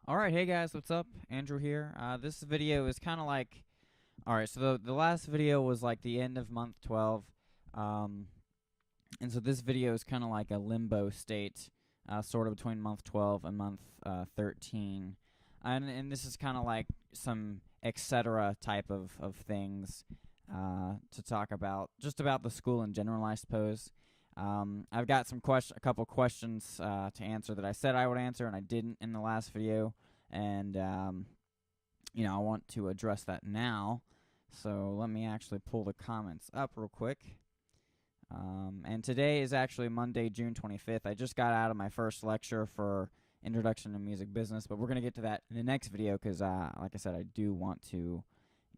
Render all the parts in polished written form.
Alright, hey guys, what's up? Andrew here. This video is kind of like. Alright, so the last video was like the end of month 12. Um, and so this video is kind of like a limbo state, sort of between month 12 and month 13. And this is kind of like some etc. type of things to talk about, just about the school in general, I suppose. I've got a couple questions to answer that I said I would answer and I didn't in the last video, and I want to address that now. So let me actually pull the comments up real quick. And today is actually Monday, June 25th. I just got out of my first lecture for Introduction to Music Business, but we're gonna get to that in the next video because, like I said, I do want to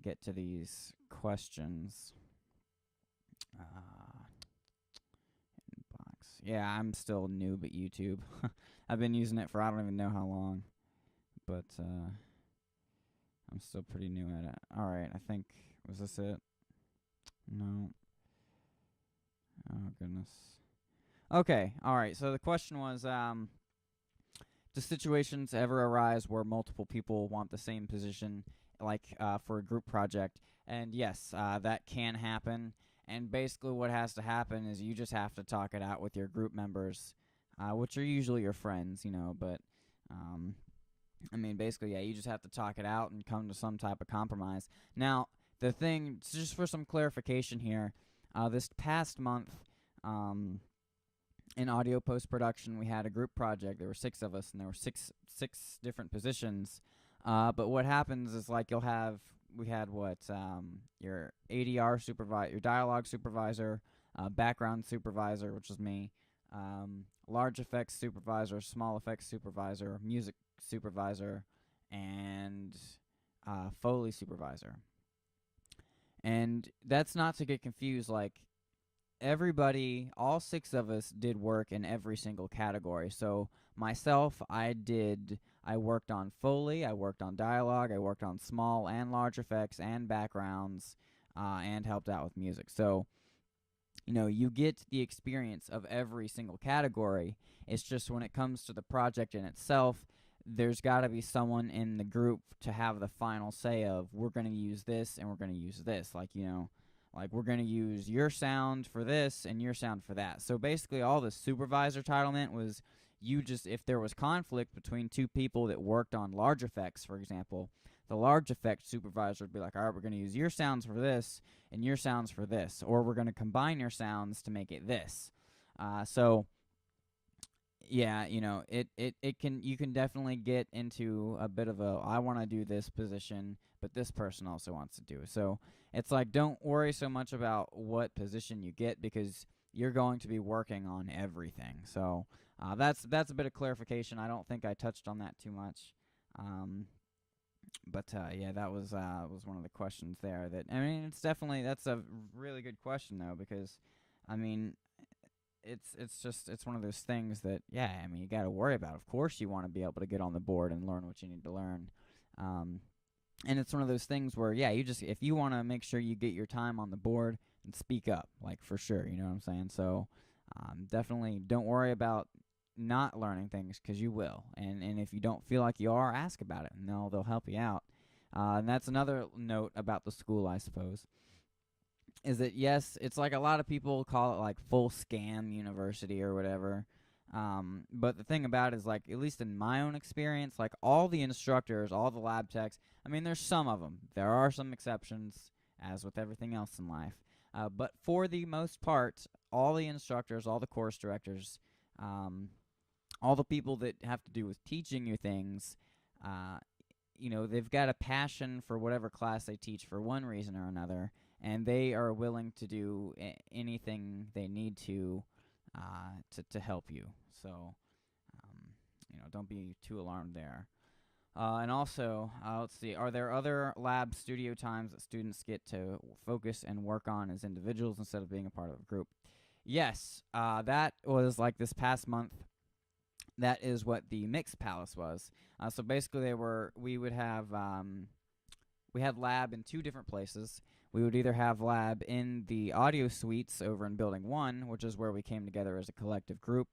get to these questions. Box. Yeah, I'm still noob at YouTube. I've been using it for I don't even know how long, but I'm still pretty new at it. All right, I think was this it? No. Oh goodness. Okay. All right. So the question was, do situations ever arise where multiple people want the same position, like for a group project? And yes, that can happen. And basically, what has to happen is you just have to talk it out with your group members, which are usually your friends, But I mean, basically, yeah, you just have to talk it out and come to some type of compromise. Now, the thing, just for some clarification here, this past month, um, in audio post production, we had a group project. There were 6 of us, and there were six different positions. But what happens is, like, we had your ADR supervisor, your dialogue supervisor, background supervisor, which was me, large effects supervisor, small effects supervisor, music supervisor, and Foley supervisor. And that's not to get confused. Like, everybody, all 6 of us did work in every single category. So myself, I worked on Foley, I worked on dialogue, I worked on small and large effects and backgrounds, and helped out with music. So you get the experience of every single category. It's just when it comes to the project in itself, there's got to be someone in the group to have the final say of, we're going to use this and we're going to use this. Like we're going to use your sound for this and your sound for that. So basically, all the supervisor title meant was, if there was conflict between 2 people that worked on large effects, for example, the large effect supervisor would be like, all right, we're going to use your sounds for this and your sounds for this, or we're going to combine your sounds to make it this. So yeah, you can definitely get into a bit of a, I want to do this position, but this person also wants to do it. So it's like, don't worry so much about what position you get, because you're going to be working on everything. So that's a bit of clarification. I don't think I touched on that too much. But yeah, that was one of the questions there. That, I mean, that's a really good question though, because I mean, it's one of those things that, yeah, I mean, you got to worry about. Of course, you want to be able to get on the board and learn what you need to learn. And it's one of those things where, yeah, if you want to make sure you get your time on the board, and speak up, like, for sure. You know what I'm saying? So definitely don't worry about not learning things, because you will. And if you don't feel like you are, ask about it, and they'll help you out. And that's another note about the school, I suppose, is that, yes, it's like a lot of people call it like full scam university or whatever. But the thing about it is, like, at least in my own experience, like, all the instructors, all the lab techs, I mean, there's some of them. There are some exceptions, as with everything else in life. But for the most part, all the instructors, all the course directors, all the people that have to do with teaching you things, they've got a passion for whatever class they teach for one reason or another, and they are willing to do anything they need to help you. So, don't be too alarmed there. And also, let's see, are there other lab studio times that students get to focus and work on as individuals instead of being a part of a group? Yes, that was like this past month. That is what the Mixed Palace was. So basically, we had lab in 2 different places. We would either have lab in the audio suites over in Building 1, which is where we came together as a collective group,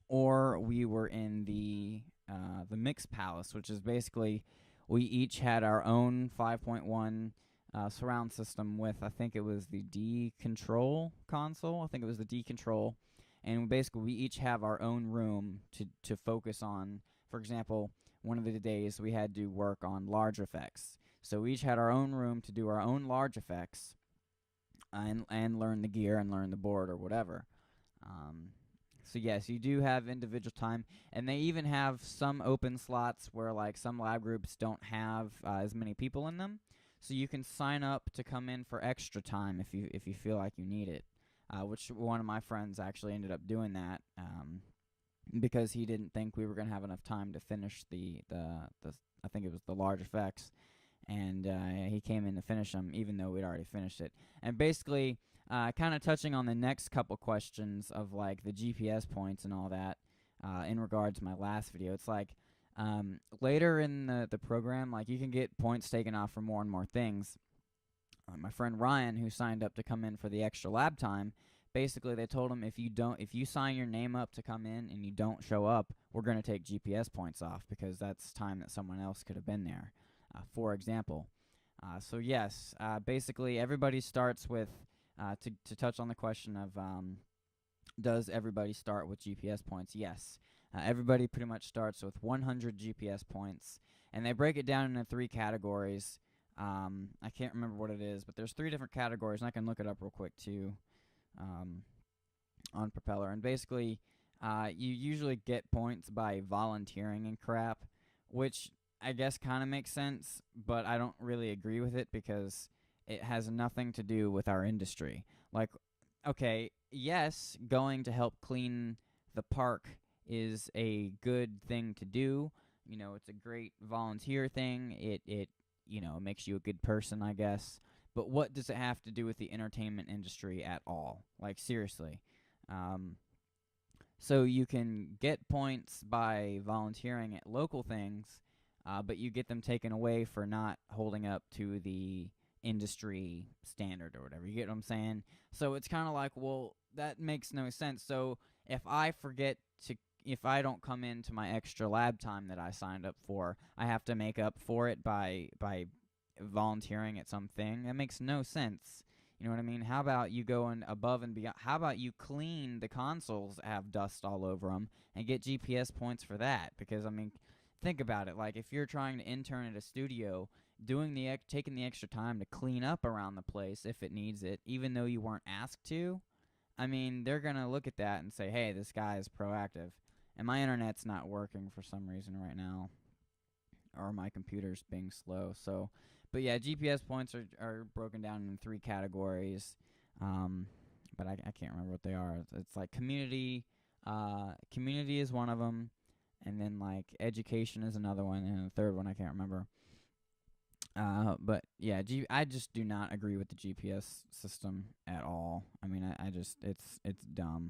or we were in the the Mix Palace, which is basically we each had our own 5.1 surround system with, I think it was the D Control console. I think it was the D Control, and basically we each have our own room to focus on. For example, one of the days we had to work on large effects, so we each had our own room to do our own large effects, and learn the gear and learn the board or whatever. Um, so yes, you do have individual time, and they even have some open slots where like some lab groups don't have as many people in them, so you can sign up to come in for extra time if you feel like you need it. Which one of my friends actually ended up doing that because he didn't think we were gonna have enough time to finish the I think it was the large effects, and he came in to finish them even though we'd already finished it. And basically, kind of touching on the next couple questions of like the GPS points and all that, in regard to my last video, it's like later in the program, like you can get points taken off for more and more things. My friend Ryan, who signed up to come in for the extra lab time, basically they told him if you sign your name up to come in and you don't show up, we're going to take GPS points off because that's time that someone else could have been there, for example. So yes, basically everybody starts with, to touch on the question of does everybody start with GPS points? Yes. Everybody pretty much starts with 100 GPS points, and they break it down into 3 categories. I can't remember what it is, but there's 3 different categories, and I can look it up real quick too, on Propeller. And basically, you usually get points by volunteering and crap, which I guess kind of makes sense, but I don't really agree with it because it has nothing to do with our industry. Like, okay, yes, going to help clean the park is a good thing to do. You know, it's a great volunteer thing. It makes you a good person, I guess. But what does it have to do with the entertainment industry at all? Like, seriously. So you can get points by volunteering at local things, but you get them taken away for not holding up to the industry standard or whatever. You get what I'm saying? So it's kind of like, well, that makes no sense. So if I don't come into my extra lab time that I signed up for, I have to make up for it by volunteering at something. That makes no sense. You know what I mean? How about you go above and beyond? How about you clean the consoles that have dust all over them and get GPS points for that? Because, I mean, think about it. Like, if you're trying to intern at a studio, taking the extra time to clean up around the place if it needs it, even though you weren't asked to, I mean, they're going to look at that and say, hey, this guy is proactive. And my internet's not working for some reason right now, or my computer's being slow. So, but yeah, GPS points are broken down in 3 categories, but I can't remember what they are. It's like community is one of them, and then like education is another one, and the third one I can't remember. But yeah, I just do not agree with the GPS system at all. I mean, I just it's dumb.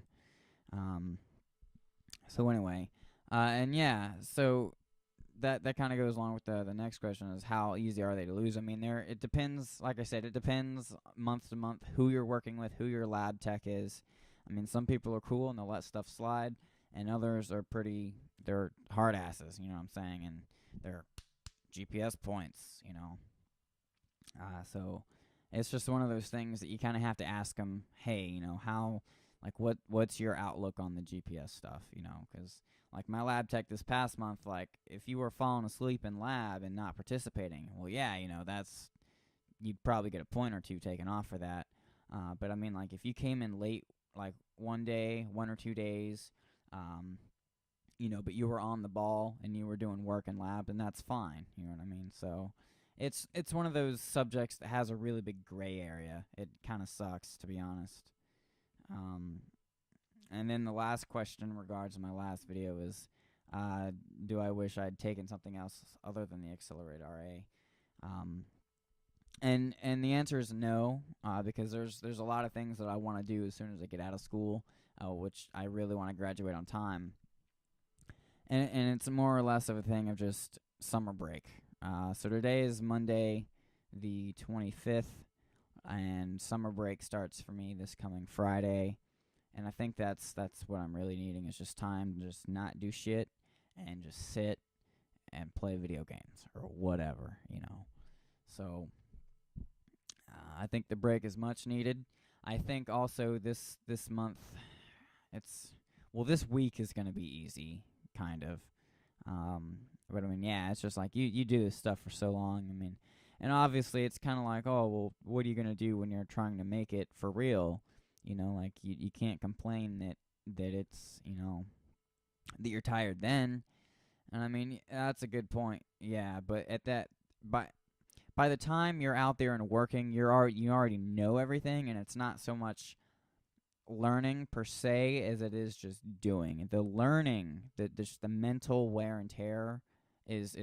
So anyway, and yeah, so that kind of goes along with the next question, is how easy are they to lose? I mean, it depends. Like I said, it depends month to month who you're working with, who your lab tech is. I mean, some people are cool and they'll let stuff slide, and others are they're hard asses. You know what I'm saying? And they're GPS points. So it's just one of those things that you kind of have to ask them. Hey, how, like, what's your outlook on the GPS stuff? Because like my lab tech this past month, like if you were falling asleep in lab and not participating, well, yeah, you'd probably get a point or 2 taken off for that. But I mean, like if you came in late, like 1 day, 1 or 2 days, but you were on the ball and you were doing work in lab, then that's fine. You know what I mean? So it's one of those subjects that has a really big gray area. It kind of sucks, to be honest. And then the last question in regards to my last video is, do I wish I'd taken something else other than the Accelerate RA? And the answer is no, because there's a lot of things that I want to do as soon as I get out of school, which I really want to graduate on time. And it's more or less of a thing of just summer break. So today is Monday, the 25th, and summer break starts for me this coming Friday. And I think that's what I'm really needing, is just time to just not do shit and just sit and play video games or whatever, you know. So I think the break is much needed. I think also this month, this week is going to be easy, kind of. But I mean, yeah, it's just like you do this stuff for so long. I mean, and obviously it's kind of like, oh, well, what are you going to do when you're trying to make it for real? You know, like you can't complain that it's, you know, that you're tired then. And I mean, that's a good point. Yeah, but at that by the time you're out there and working, you already know everything, and it's not so much learning per se as it is just doing. The learning, just the mental wear and tear is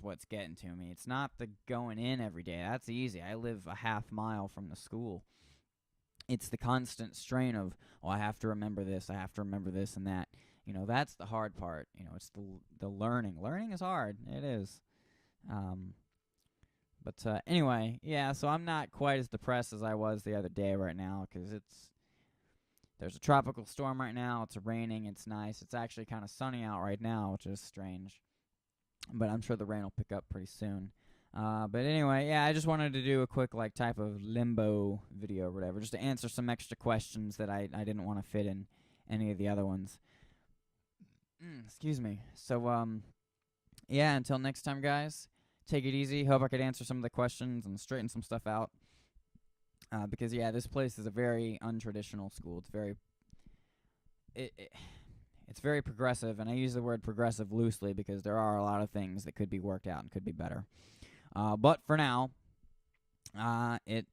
what's getting to me. It's not the going in every day. That's easy. I live a half mile from the school. It's the constant strain of, oh, I have to remember this, I have to remember this and that. You know, that's the hard part. You know, it's the learning. Learning is hard. It is. But anyway, yeah, so I'm not quite as depressed as I was the other day right now, because there's a tropical storm right now. It's raining. It's nice. It's actually kind of sunny out right now, which is strange. But I'm sure the rain will pick up pretty soon. But anyway, yeah, I just wanted to do a quick type of Limbo video or whatever, just to answer some extra questions that I didn't want to fit in any of the other ones. Excuse me. So yeah, until next time, guys. Take it easy. Hope I could answer some of the questions and straighten some stuff out. Because yeah, this place is a very untraditional school. It's very progressive, and I use the word progressive loosely because there are a lot of things that could be worked out and could be better. But for now, it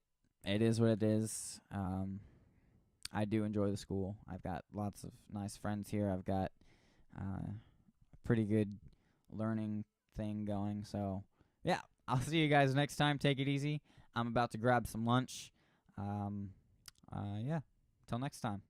is what it is. I do enjoy the school. I've got lots of nice friends here. I've got a pretty good learning thing going. So yeah, I'll see you guys next time. Take it easy. I'm about to grab some lunch. Yeah, till next time.